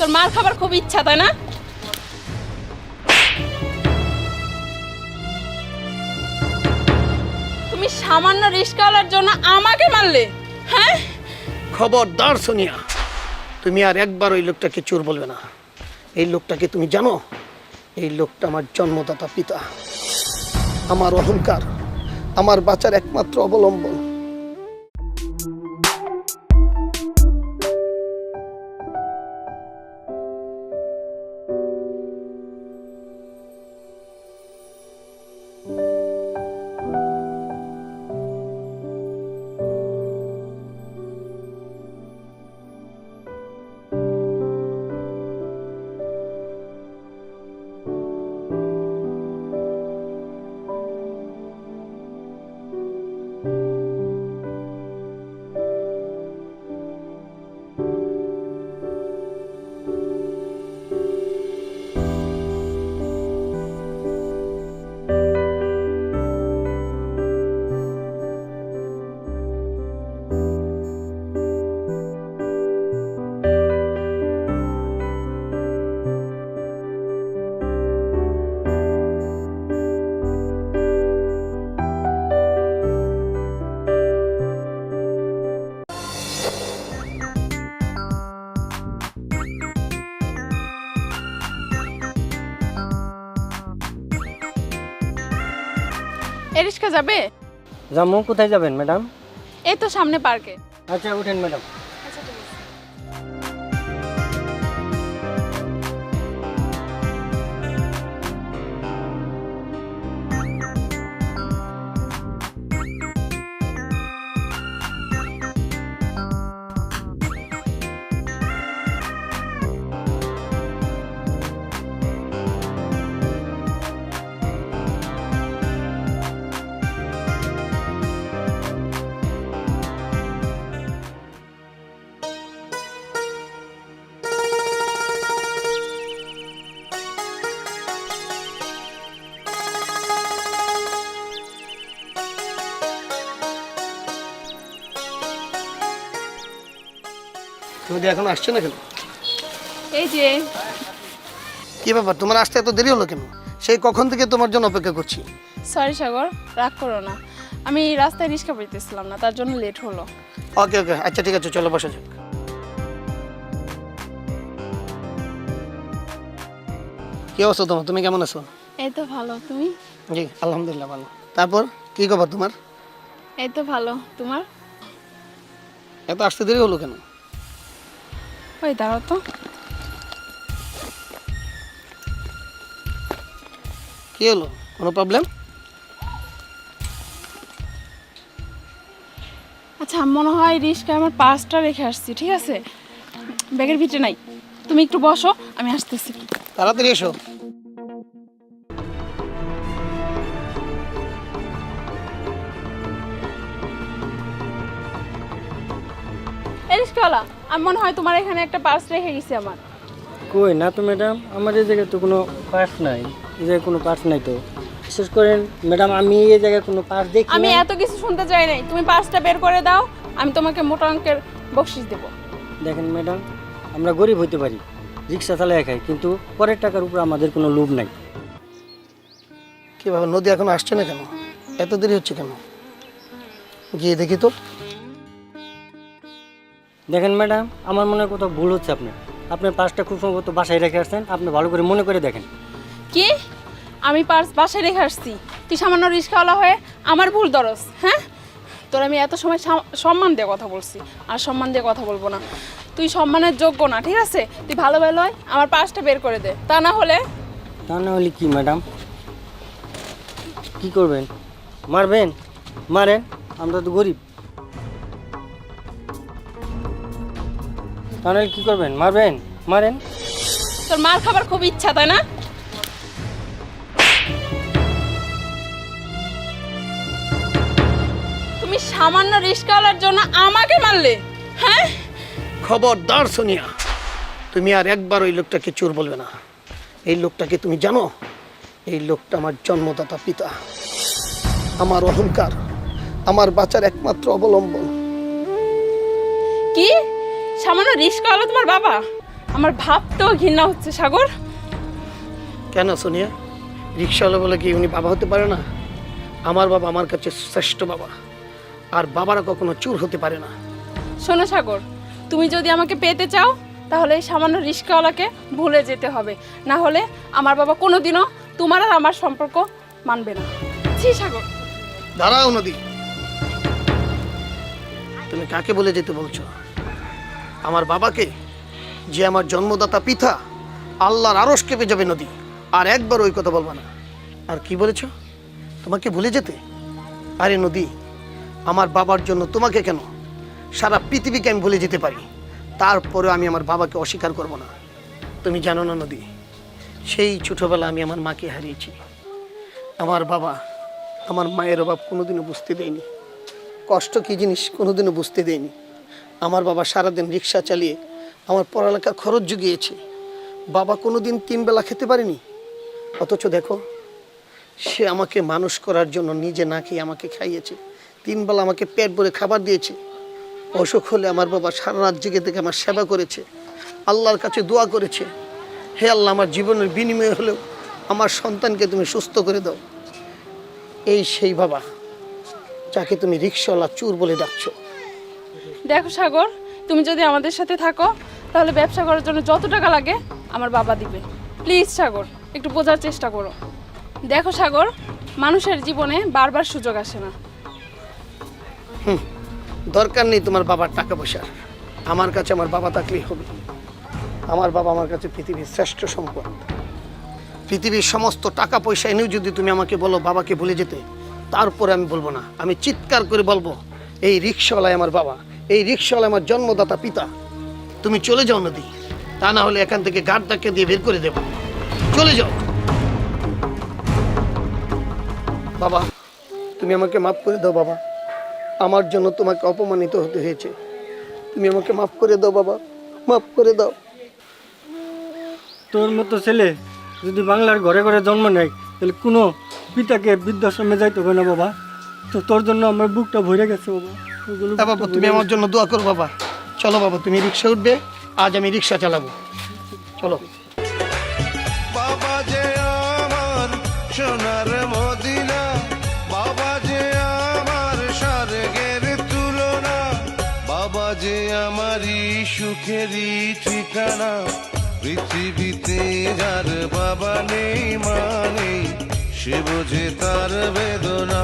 তোর মার খাবার খুব ইচ্ছা তাই না? তুমি সামান্য রিস্কাওয়ালার জন্য আমাকে মারলে, হ্যাঁ? খবরদার সোনিয়া, তুমি আর একবার ওই লোকটাকে চোর বলবে না। এই লোকটাকে তুমি জানো? এই লোকটা আমার জন্মদাতা পিতা, আমার অহংকার, আমার বাঁচার একমাত্র অবলম্বন। এরিস্কা যাবে? জামু, কোথায় যাবেন ম্যাডাম? এই তো সামনে পার্কে। আচ্ছা উঠেন ম্যাডাম। নদী এখন আসছে না কেন? এই যে কি ব্যাপার, তোমার আসতে এত দেরি হলো কেন? সেই কখন থেকে তোমার জন্য অপেক্ষা করছি। সরি সাগর, রাগ করো না, আমি রাস্তায় রিস্কা পেতেছিলাম না, তার জন্য লেট হলো। ওকে ওকে, আচ্ছা ঠিক আছে, চলো বসে যাক। কি অবস্থা তোমার? তুমি কেমন আছো? এই তো ভালো, তুমি? জি আলহামদুলিল্লাহ ভালো। তারপর কি খবর তোমার? এই তো ভালো, তোমার? এত আসতে দেরি হলো কেন? ওই দাঁড়াও তো। কি হলো, কোনো প্রবলেম? আচ্ছা, মনে হয় রিস্কা আমার পার্সটা রেখে আসছি, ঠিক আছে? ব্যাগের ভিতরে নাই, তুমি একটু বসো, আমি আসতেছি। তাড়াতাড়ি এসো। রিস্কাওয়ালা, আমি মনে হয় তোমার এখানে একটা পার্স রেখে গেছি আমার। কই না তো ম্যাডাম, আমার এই জায়গায় তো কোনো পার্স নাই। এই জায়গায় কোনো পার্স নাই তো। বিশেষ করেন ম্যাডাম, আমি এই জায়গায় কোনো পার্স দেখি আমি নাই। এত কিছু শুনতে চাই নাই, তুমি পার্সটা বের করে দাও, আমি তোমাকে মোটা অঙ্কের বকশিস দেবো। দেখেন ম্যাডাম, আমরা গরিব হইতে পারি, রিক্সা চালায় খাই, কিন্তু পরের টাকার উপর আমাদের কোনো লোভ নাই। কি ব্যাপার, নদী এখন আসছে না কেন? এত দেরি হচ্ছে কেন? গিয়ে দেখি তো। দেখেন ম্যাডাম, আমার মনে হয় কোথাও ভুল হচ্ছে। আপনার পার্সটা খুব সম্ভবত বাসায় রেখে আসছেন। আপনি ভালো করে মনে করে দেখেন। কি? আমি পার্স বাসায় রেখে আসছি, তুই সামান্য রিস্কাওয়ালা হয়ে আমার ভুল ধরস? হ্যাঁ, তোর আমি এত সময় সম্মান দিয়ে কথা বলছি, আর সম্মান দিয়ে কথা বলবো না। তুই সম্মানের যোগ্য না, ঠিক আছে? তুই ভালো ভালো আমার পার্সটা বের করে দে, তা না হলে কি ম্যাডাম, কি করবেন? মারবেন? মারেন, আমরা তো গরিব। তাহলে কি করবেন? মারবেন? মারেন। তোর মার খাবার খুব ইচ্ছা তাই না? তুমি সামান্য রিস্কাওয়ালার জন্য আমাকে মারলে, হ্যাঁ? খবরদার সোনিয়া, তুমি আর একবার ওই লোকটাকে চোর বলবে না। এই লোকটাকে তুমি জানো? এই লোকটা আমার জন্মদাতা পিতা, আমার অহংকার, আমার বাঁচার একমাত্র অবলম্বন। কি? সামান্য রিস্কাওয়ালা তোমার বাবা? আমার ভাবতেও ঘৃণা হচ্ছে সাগর। কেন সোনিয়া, রিক্সাওয়ালা বলে কি উনি বাবা হতে পারে না? আমার বাবা আমার কাছে শ্রেষ্ঠ বাবা, আর বাবারা কখনো চোর হতে পারে না। শোনো সাগর, তুমি যদি আমাকে পেতে চাও তাহলে এই সামান্য রিস্কাওয়ালাকে ভুলে যেতে হবে, না হলে আমার বাবা কোনোদিনও তোমার আর আমার সম্পর্ক মানবে না। জি সাগর। দাঁড়াও নদী, তুমি কাকে বলে যেতে বলছো? আমার বাবাকে, যে আমার জন্মদাতা পিতা, আল্লাহর আরশ কেঁপে যাবে নদী। আর একবার ওই কথা বলবা না। আর কি বলেছো, তোমাকে ভুলে যেতে? আরে নদী, আমার বাবার জন্য তোমাকে কেন, সারা পৃথিবীকে আমি ভুলে যেতে পারি, তারপরে আমি আমার বাবাকে অস্বীকার করব না। তুমি জানো না নদী, সেই ছোটবেলা আমি আমার মাকে হারিয়েছি। আমার বাবা আমার মায়ের অভাব কোনোদিনও বুঝতে দেয়নি, কষ্ট কী জিনিস কোনোদিনও বুঝতে দেয়নি। আমার বাবা সারাদিন রিক্সা চালিয়ে আমার পড়ালেখার খরচ জুগিয়েছে। বাবা কোনোদিন 3 বেলা খেতে পারেনি, অথচ দেখো সে আমাকে মানুষ করার জন্য নিজে না খেয়ে আমাকে খাইয়েছে। 3 বেলা আমাকে পেট ভরে খাবার দিয়েছে। অসুখ হলে আমার বাবা সারা রাত জেগে থেকে আমার সেবা করেছে, আল্লাহর কাছে দোয়া করেছে, হে আল্লাহ, আমার জীবনের বিনিময়ে হলেও আমার সন্তানকে তুমি সুস্থ করে দাও। এই সেই বাবা যাকে তুমি রিক্সাওয়ালা চোর বলে ডাকছো। দেখো সাগর, তুমি যদি আমাদের সাথে থাকো তাহলে ব্যবসা করার জন্য যত টাকা লাগে আমার বাবা দিবে। প্লিজ সাগর, একটু বোঝার চেষ্টা করো। দেখো সাগর, মানুষের জীবনে বারবার সুযোগ আসে না। দরকার নেই তোমার বাবার টাকা পয়সার, আমার কাছে আমার বাবা থাকলেই হবে। আমার বাবা আমার কাছে পৃথিবীর শ্রেষ্ঠ সম্পদ। পৃথিবীর সমস্ত টাকা পয়সা এনেও যদি তুমি আমাকে বলো বাবাকে ভুলে যেতে, তারপরে আমি বলবো না। আমি চিৎকার করে বলবো, এই রিক্সাওয়ালাই আমার বাবা, এই রিক্সাওয়ালা আমার জন্মদাতা পিতা। তুমি চলে যাও নদী, তা না হলে এখান থেকে গার্ড ধাক্কা দিয়ে বের করে দেব। চলে যাও। বাবা, তুমি আমাকে মাফ করে দাও বাবা, আমার জন্য তোমাকে অপমানিত হতে হয়েছে। তুমি আমাকে মাফ করে দাও বাবা, মাফ করে দাও। তোর মতো ছেলে যদি বাংলার ঘরে ঘরে জন্ম নেয় তাহলে কোনো পিতাকে বৃদ্ধাশ্রমে যাইতে হবে না বাবা। তো তোর জন্য আমার বুকটা ভরে গেছে বাবা। বাবা তুমি আমার জন্য দোয়া করো বাবা। চলো বাবা, তুমি রিক্সা উঠবে, আজ আমি রিক্সা চালাবো। চলো। বাবা যে আমার সোনার মদিনা, বাবা যে আমার স্বর্গের তুলনা, বাবা যে আমারই সুখেরই ঠিকানা। পৃথিবীতে যার বাবা নেই মানে সে বোঝে তার বেদনা।